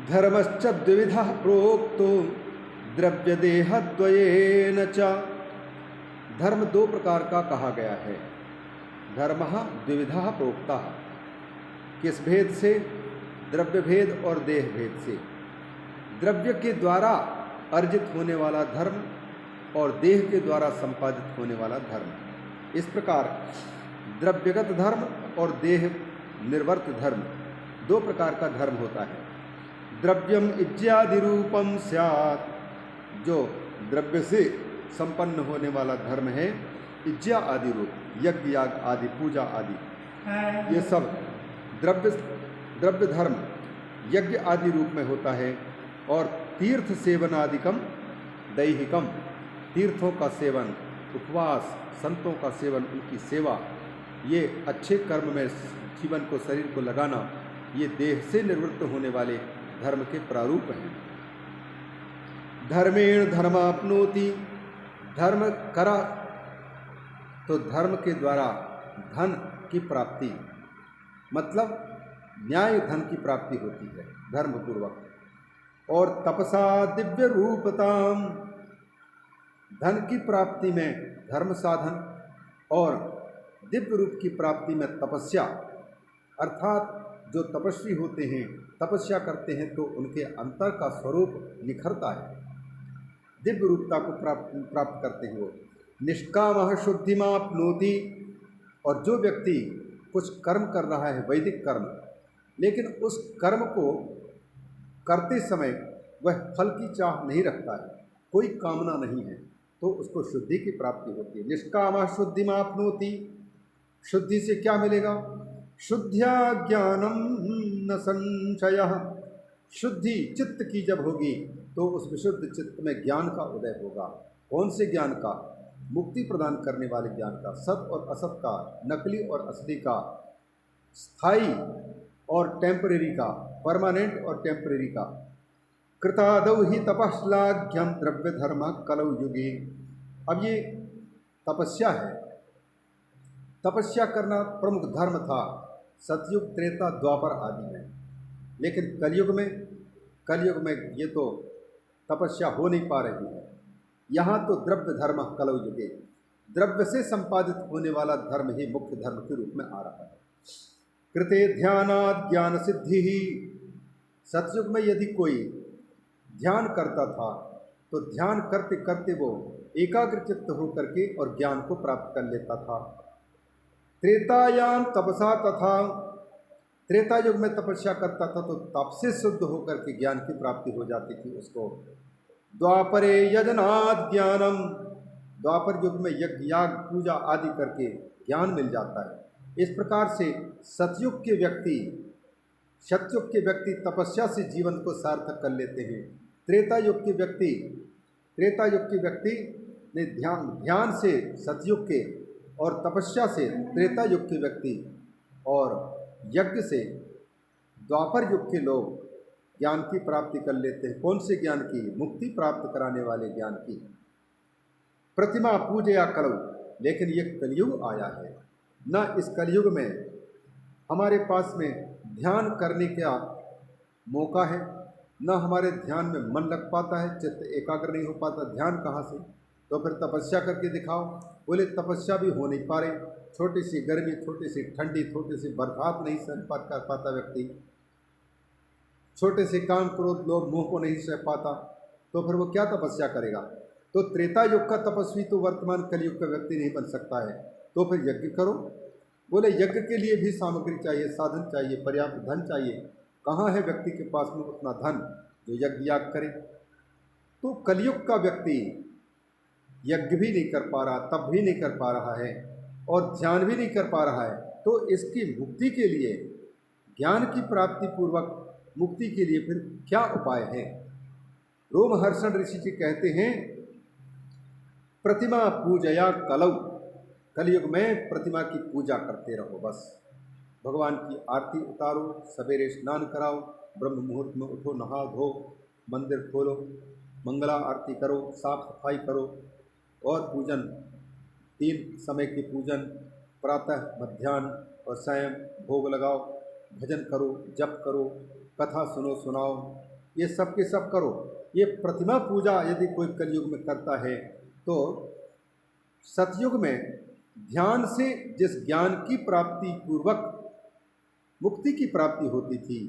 धर्मश्च द्विविधः प्रोक्तो द्रव्यदेहद्वयेन च। धर्म दो प्रकार का कहा गया है। धर्मः द्विविधः प्रोक्तः, किस भेद से? द्रव्य भेद और देह भेद से। द्रव्य के द्वारा अर्जित होने वाला धर्म और देह के द्वारा संपादित होने वाला धर्म। इस प्रकार द्रव्यगत धर्म और देह निर्वर्त धर्म दो प्रकार का धर्म होता है। द्रव्यम इज्यादि रूपम स्यात्, जो द्रव्य से संपन्न होने वाला धर्म है, इज्या आदि रूप, यज्ञ याग आदि, पूजा आदि, ये सब द्रव्य धर्म यज्ञ आदि रूप में होता है। और तीर्थ सेवनादिकम दैहिकम, तीर्थों का सेवन, उपवास, संतों का सेवन, उनकी सेवा, ये अच्छे कर्म में जीवन को, शरीर को लगाना, ये देह से निवृत्त होने वाले धर्म के प्रारूप हैं। धर्मेण धर्माप्नोति, धर्म करा तो धर्म के द्वारा धन की प्राप्ति, मतलब न्याय धन की प्राप्ति होती है धर्म पूर्वक। और तपसा दिव्य रूपताम, धन की प्राप्ति में धर्म साधन और दिव्य रूप की प्राप्ति में तपस्या, अर्थात जो तपस्वी होते हैं, तपस्या करते हैं तो उनके अंतर का स्वरूप निखरता है, दिव्य रूपता को प्राप्त करते हैं वो। निष्कामः शुद्धिमाप्नोति, और जो व्यक्ति कुछ कर्म कर रहा है, वैदिक कर्म, लेकिन उस कर्म को करते समय वह फल की चाह नहीं रखता है, कोई कामना नहीं है, तो उसको शुद्धि की प्राप्ति होती है। निष्कामः शुद्धिमाप्नोति, शुद्धि से क्या मिलेगा? शुद्ध्या ज्ञानम न संशयः, शुद्धि चित्त की जब होगी तो उस विशुद्ध चित्त में ज्ञान का उदय होगा। कौन से ज्ञान का? मुक्ति प्रदान करने वाले ज्ञान का, सत और असत का, नकली और असली का, स्थायी और टेम्परेरी का, परमानेंट और टेम्परेरी का। कृतादौ ही तपश्लाघ्यम द्रव्य धर्म कलौ युगे। अब ये तपस्या है, तपस्या करना प्रमुख धर्म था सतयुग, त्रेता, द्वापर आदि में, लेकिन कलयुग में ये तो तपस्या हो नहीं पा रही है। यहाँ तो द्रव्य धर्म कलौ युगे, द्रव्य से संपादित होने वाला धर्म ही मुख्य धर्म के रूप में आ रहा है। कृते ध्यानात् ज्ञान सिद्धि ही, सतयुग में यदि कोई ध्यान करता था तो ध्यान करते करते वो एकाग्र चित्त होकर के और ज्ञान को प्राप्त कर लेता था। त्रेतायाम तपसा तथा, त्रेता युग में तपस्या करता था तो तप से शुद्ध होकर के ज्ञान की प्राप्ति हो जाती थी उसको। द्वापरे यजनात् ज्ञानम, द्वापर युग में यज्ञ याग पूजा आदि करके ज्ञान मिल जाता है। इस प्रकार से सतयुग के व्यक्ति तपस्या से जीवन को सार्थक कर लेते हैं। त्रेता युग के व्यक्ति ने ध्यान से सतयुग के, और तपस्या से त्रेता युग के व्यक्ति, और यज्ञ से द्वापर युग के लोग ज्ञान की प्राप्ति कर लेते हैं। कौन से ज्ञान की? मुक्ति प्राप्त कराने वाले ज्ञान की। प्रतिमा पूजया कलौ, लेकिन ये कलयुग आया है ना, इस कलयुग में हमारे पास में ध्यान करने का मौका है, ना हमारे ध्यान में मन लग पाता है, चित्त एकाग्र नहीं हो पाता। ध्यान कहाँ से? तो फिर तपस्या करके दिखाओ। बोले तपस्या भी हो नहीं पा रही, छोटी सी गर्मी, छोटी सी ठंडी, छोटी सी बरसात नहीं सह कर पाता व्यक्ति, छोटे से काम क्रोध लोभ मोह को नहीं सह पाता, तो फिर वो क्या तपस्या करेगा? तो त्रेता युग का तपस्वी तो वर्तमान कलयुग का व्यक्ति नहीं बन सकता है, तो फिर यज्ञ करो। बोले यज्ञ के लिए भी सामग्री चाहिए, साधन चाहिए, पर्याप्त धन चाहिए। कहाँ है व्यक्ति के पास में उतना धन जो यज्ञ याग करे? तो कलयुग का व्यक्ति यज्ञ भी नहीं कर पा रहा, तप भी नहीं कर पा रहा है, और ध्यान भी नहीं कर पा रहा है। तो इसकी मुक्ति के लिए, ज्ञान की प्राप्ति पूर्वक मुक्ति के लिए फिर क्या उपाय है? रोमहर्षण ऋषि जी कहते हैं, प्रतिमा पूजया कलौ, कलयुग में प्रतिमा की पूजा करते रहो। बस भगवान की आरती उतारो, सवेरे स्नान कराओ, ब्रह्म मुहूर्त में उठो, नहा धो, मंदिर खोलो, मंगला आरती करो, साफ सफाई करो, और पूजन, 3 समय के पूजन, प्रातः, मध्याह्न और सायं भोग लगाओ, भजन करो, जप करो, कथा सुनो सुनाओ, ये सब के सब करो। ये प्रतिमा पूजा यदि कोई कलयुग में करता है तो सतयुग में ध्यान से जिस ज्ञान की प्राप्ति पूर्वक मुक्ति की प्राप्ति होती थी,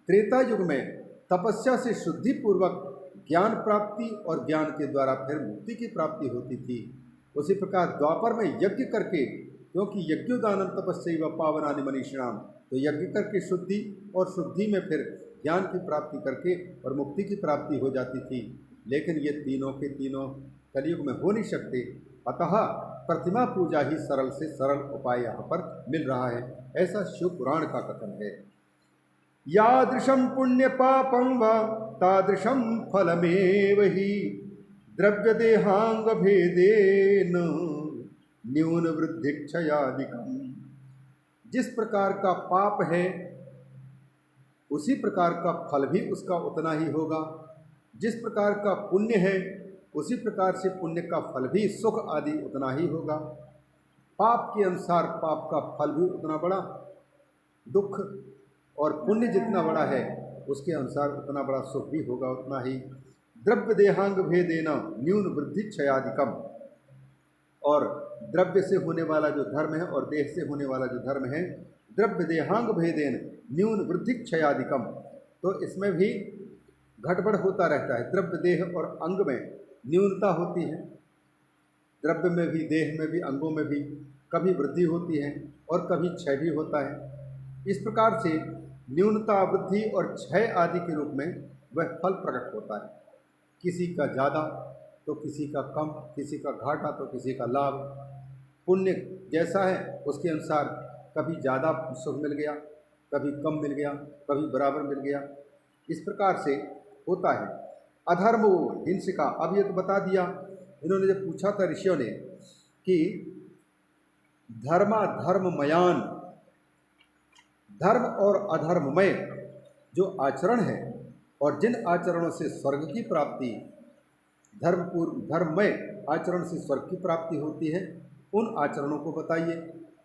त्रेता युग में तपस्या से शुद्धि पूर्वक ज्ञान प्राप्ति और ज्ञान के द्वारा फिर मुक्ति की प्राप्ति होती थी। उसी प्रकार द्वापर में यज्ञ करके, क्योंकि यज्ञोदानम तपस्यैव पावनानि मनीषिणाम, तो यज्ञ करके शुद्धि और शुद्धि में फिर ज्ञान की प्राप्ति करके और मुक्ति की प्राप्ति हो जाती थी। लेकिन ये तीनों के तीनों कलयुग में हो नहीं सकते, अतः प्रतिमा पूजा ही सरल से सरल उपाय यहाँ पर मिल रहा है, ऐसा शिव पुराण का कथन है। यादृशं पुण्य पापं वा तादृशं फलमेव हि द्रव्य देहांग भेदेन न्यून वृद्धिक्षयादिकम्। जिस प्रकार का पाप है उसी प्रकार का फल भी उसका उतना ही होगा, जिस प्रकार का पुण्य है उसी प्रकार से पुण्य का फल भी सुख आदि उतना ही होगा। पाप के अनुसार पाप का फल भी उतना बड़ा दुख, और पुण्य जितना बड़ा है उसके अनुसार उतना बड़ा सुख भी होगा उतना ही। द्रव्य देहांग भेदेन न्यून वृद्धि क्षयादिकम, और द्रव्य से होने वाला जो धर्म है और देह से होने वाला जो धर्म है, द्रव्य देहांग भेदेन न्यून वृद्धि क्षयादिकम, तो इसमें भी घटबढ़ होता रहता है। द्रव्य देह और अंग में न्यूनता होती है, द्रव्य में भी देह में भी अंगों में भी कभी वृद्धि होती है और कभी क्षय भी होता है। इस प्रकार से न्यूनता, वृद्धि और क्षय आदि के रूप में वह फल प्रकट होता है। किसी का ज़्यादा तो किसी का कम, किसी का घाटा तो किसी का लाभ। पुण्य जैसा है उसके अनुसार कभी ज़्यादा सुख मिल गया, कभी कम मिल गया, कभी बराबर मिल गया, इस प्रकार से होता है। अधर्म हिंसिका, अब ये तो बता दिया इन्होंने जब पूछा था ऋषियों ने कि धर्माधर्ममयान, धर्म और अधर्ममय जो आचरण है और जिन आचरणों से स्वर्ग की प्राप्ति, धर्ममय आचरण से स्वर्ग की प्राप्ति होती है, उन आचरणों को बताइए,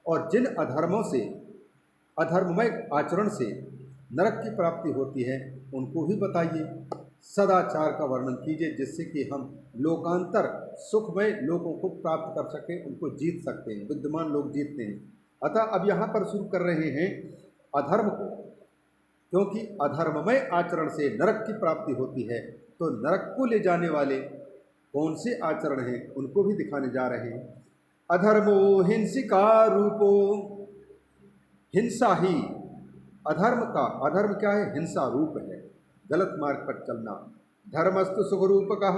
और जिन अधर्मों से, अधर्ममय आचरण से नरक की प्राप्ति होती है उनको भी बताइए। सदाचार का वर्णन कीजिए जिससे कि हम लोकांतर सुखमय लोगों को प्राप्त कर सकें, उनको जीत सकते हैं। विद्यमान लोग जीतते हैं। अतः अब यहाँ पर शुरू कर रहे हैं अधर्म को, क्योंकि अधर्ममय आचरण से नरक की प्राप्ति होती है, तो नरक को ले जाने वाले कौन से आचरण हैं उनको भी दिखाने जा रहे हैं। अधर्मो हिंसिका रूपो, हिंसा ही अधर्म का, अधर्म क्या है? हिंसा रूप है, गलत मार्ग पर चलना। धर्मस्तु सुख रूप का,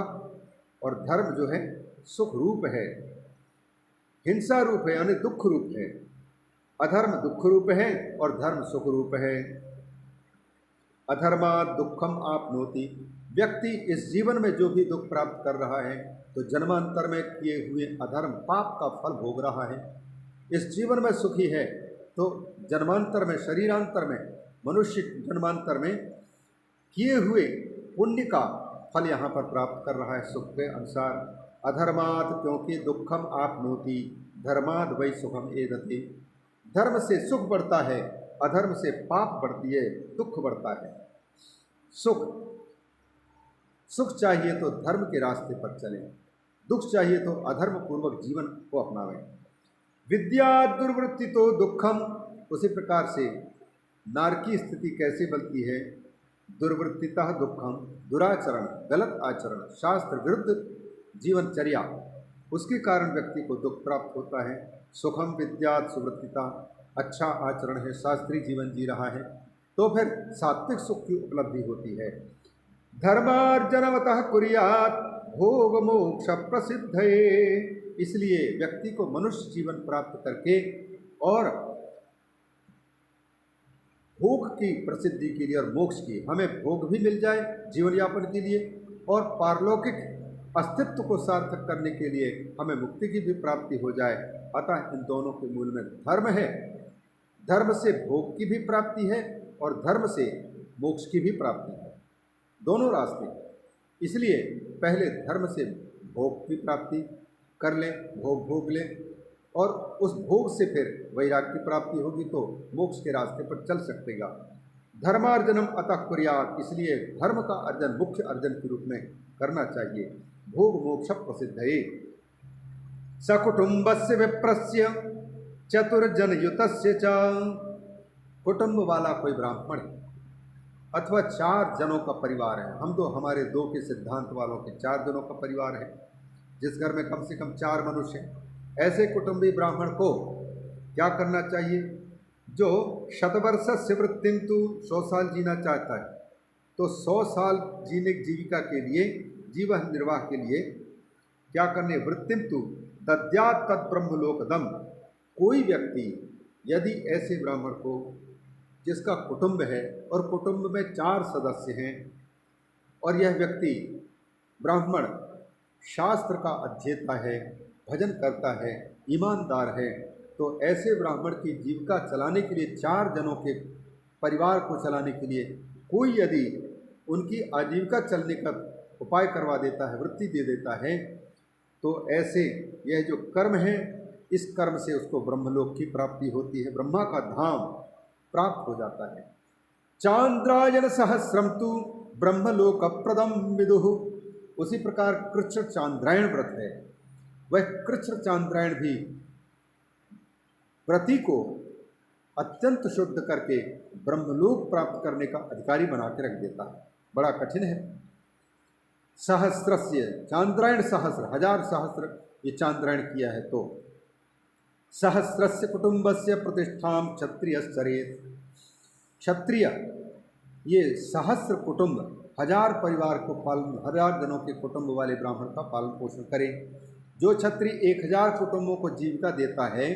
और धर्म जो है सुख रूप है, हिंसा रूप है यानी दुख रूप है। अधर्म दुख रूप है और धर्म सुख रूप है। अधर्मात् दुखम आपनोति, व्यक्ति इस जीवन में जो भी दुख प्राप्त कर रहा है तो जन्मांतर में किए हुए अधर्म पाप का फल भोग रहा है। इस जीवन में सुखी है तो जन्मांतर में, शरीरांतर में, मनुष्य जन्मांतर में किए हुए पुण्य का फल यहाँ पर प्राप्त कर रहा है सुख के अनुसार। अधर्मात् क्योंकि दुखम आपनोति, धर्माद् वै सुखम एदति, धर्म से सुख बढ़ता है, अधर्म से पाप बढ़ती है, दुख बढ़ता है। सुख चाहिए तो धर्म के रास्ते पर चलें, दुख चाहिए तो अधर्म पूर्वक जीवन को अपनावें। विद्या दुर्वृत्ति तो दुखम, उसी प्रकार से नार की स्थिति कैसे बनती है? दुर्वृत्तितः दुखम, दुराचरण, गलत आचरण, शास्त्र विरुद्ध जीवनचर्या, उसके कारण व्यक्ति को दुख प्राप्त होता है। सुखम विद्यात् सुवृत्तिता, अच्छा आचरण है, शास्त्रीय जीवन जी रहा है तो फिर सात्विक सुख की उपलब्धि होती है। धर्मार्जनवतः कुर्यात् भोग मोक्ष प्रसिद्धये, इसलिए व्यक्ति को मनुष्य जीवन प्राप्त करके और भोग की प्रसिद्धि के लिए और मोक्ष की, हमें भोग भी मिल जाए जीवन यापन के लिए और पारलौकिक अस्तित्व को सार्थक करने के लिए हमें मुक्ति की भी प्राप्ति हो जाए। अतः इन दोनों के मूल में धर्म है, धर्म से भोग की भी प्राप्ति है और धर्म से मोक्ष की भी प्राप्ति है, दोनों रास्ते। इसलिए पहले धर्म से भोग की प्राप्ति कर लें, भोग लें, और उस भोग से फिर वैराग्य की प्राप्ति होगी तो मोक्ष के रास्ते पर चल सकेगा। धर्मार्जनम अतः कुर्यात्, इसलिए धर्म का अर्जन मुख्य अर्जन के रूप में करना चाहिए। भोग मोक्ष प्रसिद्ध है। सकुटुम्बस्य विप्रस्य चतुर्जनयुतस्य च, कुटुंब वाला कोई ब्राह्मण अथवा 4 जनों का परिवार है। हम तो हमारे 2 के सिद्धांत वालों के 4 जनों का परिवार है, जिस घर में कम से कम 4 मनुष्य हैं। ऐसे कुटुंबी ब्राह्मण को क्या करना चाहिए? जो शतवर्षस्य वृत्तिं तु 100 साल जीना चाहता है, तो 100 साल जीविका के लिए, जीवन निर्वाह के लिए क्या करने? वृत्तिं तु दद्यात् तत् ब्रह्मलोकदम। कोई व्यक्ति यदि ऐसे ब्राह्मण को, जिसका कुटुंब है और कुटुंब में 4 सदस्य हैं, और यह व्यक्ति ब्राह्मण शास्त्र का अध्येता है, भजन करता है, ईमानदार है, तो ऐसे ब्राह्मण की जीविका चलाने के लिए, 4 जनों के परिवार को चलाने के लिए कोई यदि उनकी आजीविका चलने का उपाय करवा देता है, वृत्ति दे देता है, तो ऐसे यह जो कर्म है, इस कर्म से उसको ब्रह्मलोक की प्राप्ति होती है, ब्रह्मा का धाम प्राप्त हो जाता है। चांद्रायन सहस्रम तु ब्रह्मलोक प्रदम विदुः। उसी प्रकार कृच्छ्र चांद्रायण व्रत है, वह कृच्छ्र चांद्रायण भी व्रती को अत्यंत शुद्ध करके ब्रह्मलोक प्राप्त करने का अधिकारी बना के रख देता है। बड़ा कठिन है। सहस्रस्य चांद्रायण, सहस्र 1000 सहस्र ये चांद्रायण किया है, तो सहस्रस्य कुटुंबस्य प्रतिष्ठां क्षत्रियश्चरेत्। क्षत्रिय ये सहस्र कुटुंब, 1000 परिवार को पालन, 1000 जनों के कुटुंब वाले ब्राह्मण का पालन पोषण करें। जो क्षत्रिय 1000 कुटुंबों को जीविका देता है,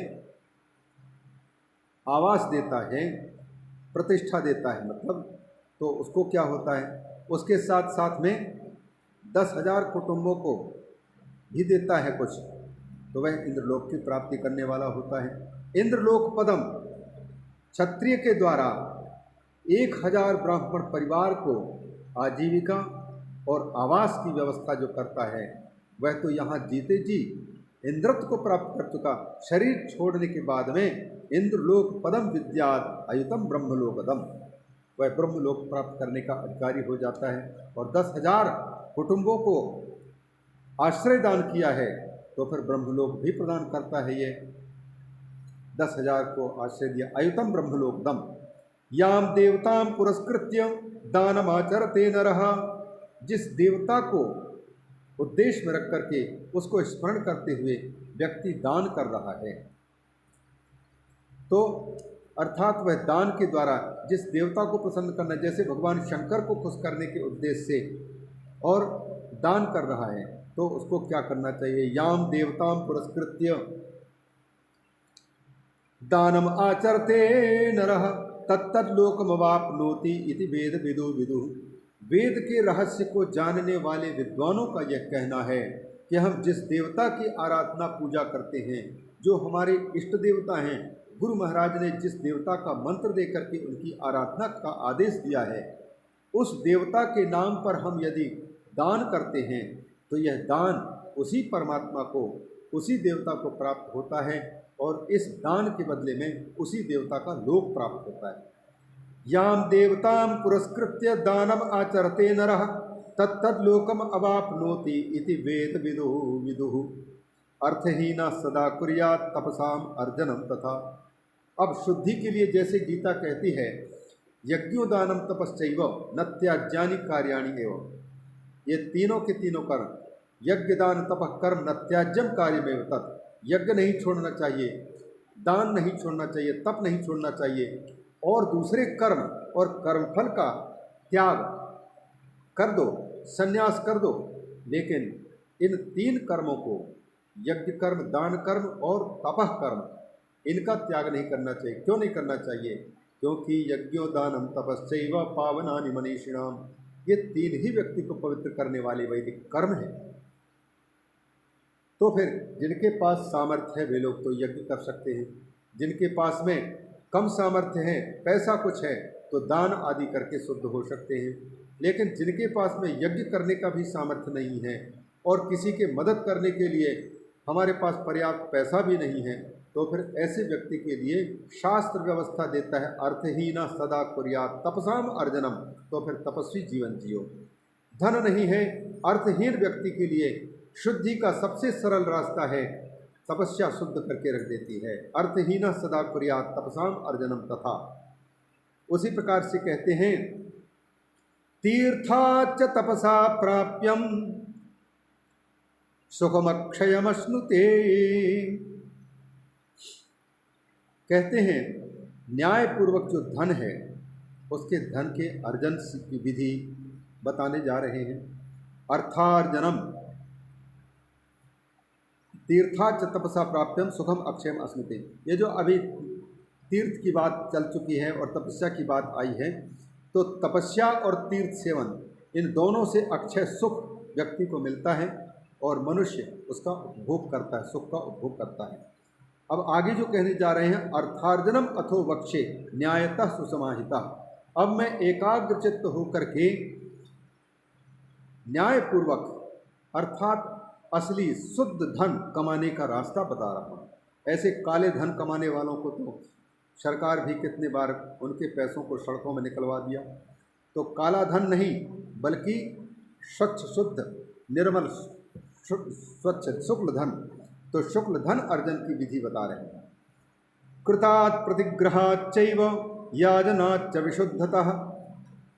आवास देता है, प्रतिष्ठा देता है, मतलब तो उसको क्या होता है? उसके साथ साथ में 10,000 कुटुंबों को भी देता है कुछ, तो वह इंद्रलोक की प्राप्ति करने वाला होता है। इंद्रलोक पदम, क्षत्रिय के द्वारा 1000 ब्राह्मण परिवार को आजीविका और आवास की व्यवस्था जो करता है, वह तो यहाँ जीते जी इंद्रत्व को प्राप्त कर चुका। शरीर छोड़ने के बाद में इंद्रलोक पदम विद्यात् अयुतम ब्रह्मलोकदम, वह ब्रह्मलोक प्राप्त करने का अधिकारी हो जाता है। और 10,000 कुटुंबों को आश्रय दान किया है, तो फिर ब्रह्मलोक भी प्रदान करता है। ये 10,000 को आश्रय दिया। अयुतम ब्रह्मलोकदम याम देवतां पुरस्कृत्य दानमाचरते नरः। जिस देवता को उद्देश्य में रख करके उसको स्मरण करते हुए व्यक्ति दान कर रहा है, तो अर्थात वह दान के द्वारा जिस देवता को प्रसन्न करना, जैसे भगवान शंकर को खुश करने के उद्देश्य से और दान कर रहा है, तो उसको क्या करना चाहिए? याम देवतां पुरस्कृत्य दानम आचरते नरः तत्तद्लोकमवाप्नोति इति वेद विदु विदुः। वेद के रहस्य को जानने वाले विद्वानों का यह कहना है कि हम जिस देवता की आराधना पूजा करते हैं, जो हमारे इष्ट देवता हैं, गुरु महाराज ने जिस देवता का मंत्र देकर के उनकी आराधना का आदेश दिया है, उस देवता के नाम पर हम यदि दान करते हैं, तो यह दान उसी परमात्मा को, उसी देवता को प्राप्त होता है, और इस दान के बदले में उसी देवता का लोक प्राप्त होता है। याम देवतां पुरस्कृत्य दानम आचरते नरः तत्तद्लोकम अवाप्नोति इति वेद विदुः विदुः। अर्थहीना सदा कुर्यात् तपसाम अर्जनम तथा। अब शुद्धि के लिए जैसे गीता कहती है, यज्ञोदानम तपश्चैव न त्याज्यानि कार्याणि एव। ये तीनों के तीनों कर्म, यज्ञ दान तपः कर्म न त्याज्यम कार्यमेव तत्। यज्ञ नहीं छोड़ना चाहिए, दान नहीं छोड़ना चाहिए, तप नहीं छोड़ना चाहिए, और दूसरे कर्म और कर्मफल का त्याग कर दो, संन्यास कर दो। लेकिन इन 3 कर्मों को, यज्ञ कर्म, दान कर्म और तपः कर्म, इनका त्याग नहीं करना चाहिए। क्यों नहीं करना चाहिए? क्योंकि यज्ञोदानम तपश्चैव पावनानि मनीषिणाम, ये 3 ही व्यक्ति को पवित्र करने वाले वैदिक कर्म हैं। तो फिर जिनके पास सामर्थ्य है वे लोग तो यज्ञ कर सकते हैं, जिनके पास में कम सामर्थ्य है, पैसा कुछ है, तो दान आदि करके शुद्ध हो सकते हैं। लेकिन जिनके पास में यज्ञ करने का भी सामर्थ्य नहीं है और किसी के मदद करने के लिए हमारे पास पर्याप्त पैसा भी नहीं है, तो फिर ऐसे व्यक्ति के लिए शास्त्र व्यवस्था देता है अर्थहीन सदा कुर्यात् तपसाम अर्जनम, तो फिर तपस्वी जीवन जियो। धन नहीं है, अर्थहीन व्यक्ति के लिए शुद्धि का सबसे सरल रास्ता है, तपस्या शुद्ध करके रख देती है। अर्थहीन सदा कुर्यात् तपसाम अर्जनम तथा। उसी प्रकार से कहते हैं तीर्थाच तपसा प्राप्यम सुखमक्षयमश्नुते। कहते हैं न्यायपूर्वक जो धन है उसके धन के अर्जन की विधि बताने जा रहे हैं। अर्थार्जनम तीर्थाच तपसा प्राप्यम सुखम अक्षयम अस्नुते। ये जो अभी तीर्थ की बात चल चुकी है और तपस्या की बात आई है, तो तपस्या और तीर्थ सेवन इन दोनों से अक्षय सुख व्यक्ति को मिलता है और मनुष्य उसका उपभोग करता है, सुख का उपभोग करता है। अब आगे जो कहने जा रहे हैं अर्थार्जनम अथो वक्षे न्यायतः सुसमाहिता। अब मैं एकाग्रचित्त होकर के न्यायपूर्वक अर्थात असली शुद्ध धन कमाने का रास्ता बता रहा हूँ। ऐसे काले धन कमाने वालों को तो सरकार भी कितने बार उनके पैसों को सड़कों में निकलवा दिया। तो काला धन नहीं बल्कि स्वच्छ शुद्ध निर्मल स्वच्छ शुक्ल धन, तो शुक्ल धन अर्जन की विधि बता रहे हैं। कृतात् प्रतिग्रहाच्चैव याजनाच्च विशुद्धतः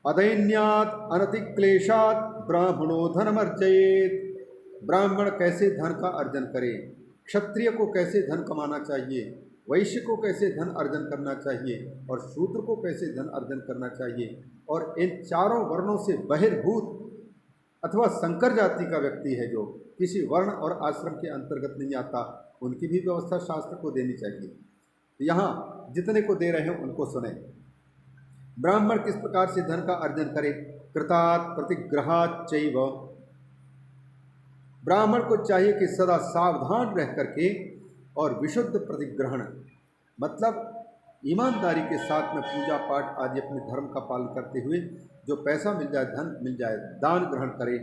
अदैन्यात् अनतिक्लेशात् ब्राह्मणो धनमर्जयेत्। ब्राह्मण कैसे धन का अर्जन करे, क्षत्रिय को कैसे धन कमाना चाहिए, वैश्य को कैसे धन अर्जन करना चाहिए और शूद्र को कैसे धन अर्जन करना चाहिए, और इन चारों वर्णों से बहिर्भूत अथवा संकर जाति का व्यक्ति है जो किसी वर्ण और आश्रम के अंतर्गत नहीं आता, उनकी भी व्यवस्था शास्त्र को देनी चाहिए। यहाँ जितने को दे रहे हैं उनको सुने। ब्राह्मण किस प्रकार से धन का अर्जन करे, कृतात् प्रतिग्रहाच्चैव। ब्राह्मण को चाहिए कि सदा सावधान रह करके और विशुद्ध प्रतिग्रहण मतलब ईमानदारी के साथ में पूजा पाठ आदि अपने धर्म का पालन करते हुए जो पैसा मिल जाए, धन मिल जाए, दान ग्रहण करे।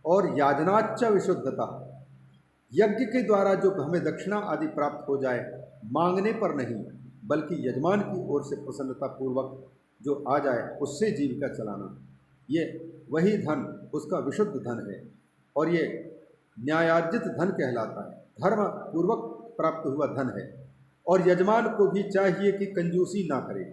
और याजनाच्च विशुद्धता, यज्ञ के द्वारा जो हमें दक्षिणा आदि प्राप्त हो जाए, मांगने पर नहीं बल्कि यजमान की ओर से प्रसन्नता पूर्वक जो आ जाए उससे जीविका चलाना, ये वही धन उसका विशुद्ध धन है और ये न्यायार्जित धन कहलाता है, धर्म पूर्वक प्राप्त हुआ धन है। और यजमान को भी चाहिए कि कंजूसी ना करे,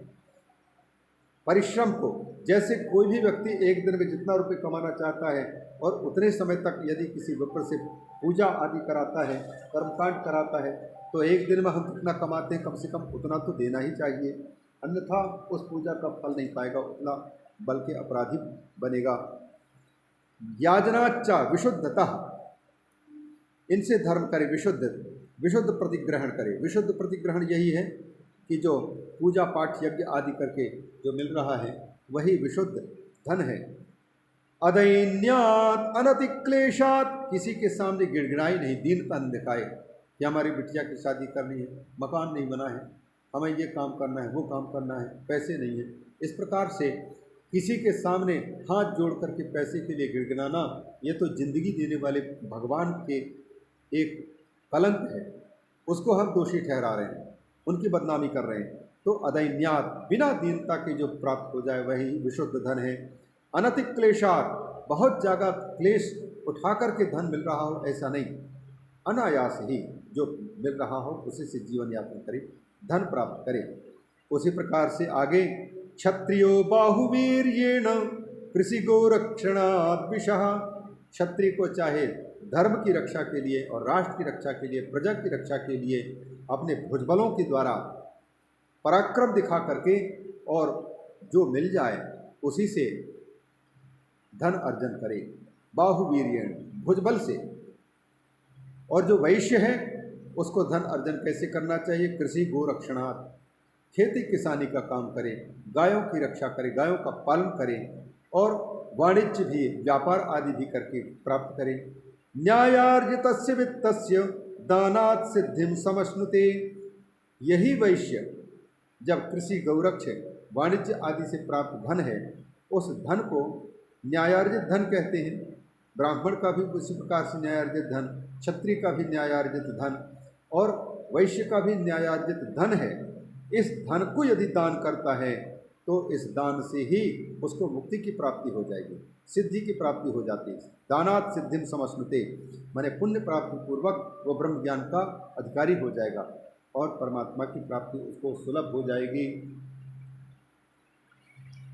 परिश्रम को, जैसे कोई भी व्यक्ति एक दिन में जितना रुपये कमाना चाहता है और उतने समय तक यदि किसी विप्र से पूजा आदि कराता है, कर्मकांड कराता है, तो एक दिन में हम कितना कमाते हैं कम से कम उतना तो देना ही चाहिए, अन्यथा उस पूजा का फल नहीं पाएगा, उतना बल्कि अपराधी बनेगा। याजनाच्चा विशुद्धतः, इनसे धर्म करे, विशुद्ध प्रतिग्रहण करे। विशुद्ध प्रतिग्रहण यही है कि जो पूजा पाठ यज्ञ आदि करके जो मिल रहा है वही विशुद्ध धन है। अदैन्यात् अनतिक्लेशात्, किसी के सामने गिड़गिड़ाई नहीं, दीनता न दिखाए कि हमारी बिटिया की शादी करनी है, मकान नहीं बना है, हमें ये काम करना है, वो काम करना है, पैसे नहीं है। इस प्रकार से किसी के सामने हाथ जोड़ करके पैसे के लिए गिड़गिड़ाना, ये तो जिंदगी देने वाले भगवान के एक कलंक है, उसको हम दोषी ठहरा रहे हैं, उनकी बदनामी कर रहे हैं। तो अदैन्यात, बिना दीनता के जो प्राप्त हो जाए वही विशुद्ध धन है। अनतिक्लेशात्, बहुत ज़्यादा क्लेश उठा करके धन मिल रहा हो ऐसा नहीं, अनायास ही जो मिल रहा हो उसी से जीवन यापन करे, धन प्राप्त करे। उसी प्रकार से आगे क्षत्रियो बाहुवीर्येण कृषि गोरक्षणात् विशः, क्षत्रिय को चाहे धर्म की रक्षा के लिए और राष्ट्र की रक्षा के लिए, प्रजा की रक्षा के लिए अपने भुजबलों के द्वारा पराक्रम दिखा करके और जो मिल जाए उसी से धन अर्जन करे, बाहुवीर्येण, भुजबल से। और जो वैश्य है उसको धन अर्जन कैसे करना चाहिए, कृषि गोरक्षणात्, खेती किसानी का काम करे, गायों की रक्षा करे, गायों का पालन करे और वाणिज्य भी, व्यापार आदि भी करके प्राप्त करे। न्यायार्जितस्य वित्तस्य दानात् सिद्धिं समश्नुते, यही वैश्य जब कृषि गौरक्ष वाणिज्य आदि से प्राप्त धन है उस धन को न्यायार्जित धन कहते हैं। ब्राह्मण का भी उसी प्रकार से न्यायार्जित धन, क्षत्रिय का भी न्यायार्जित धन और वैश्य का भी न्यायार्जित धन है, इस धन को यदि दान करता है तो इस दान से ही उसको मुक्ति की प्राप्ति हो जाएगी, सिद्धि की प्राप्ति हो जाती है। दानात् सिद्धिम समश्नुते, माने पुण्य प्राप्ति पूर्वक वो ब्रह्म ज्ञान का अधिकारी हो जाएगा और परमात्मा की प्राप्ति उसको सुलभ हो जाएगी।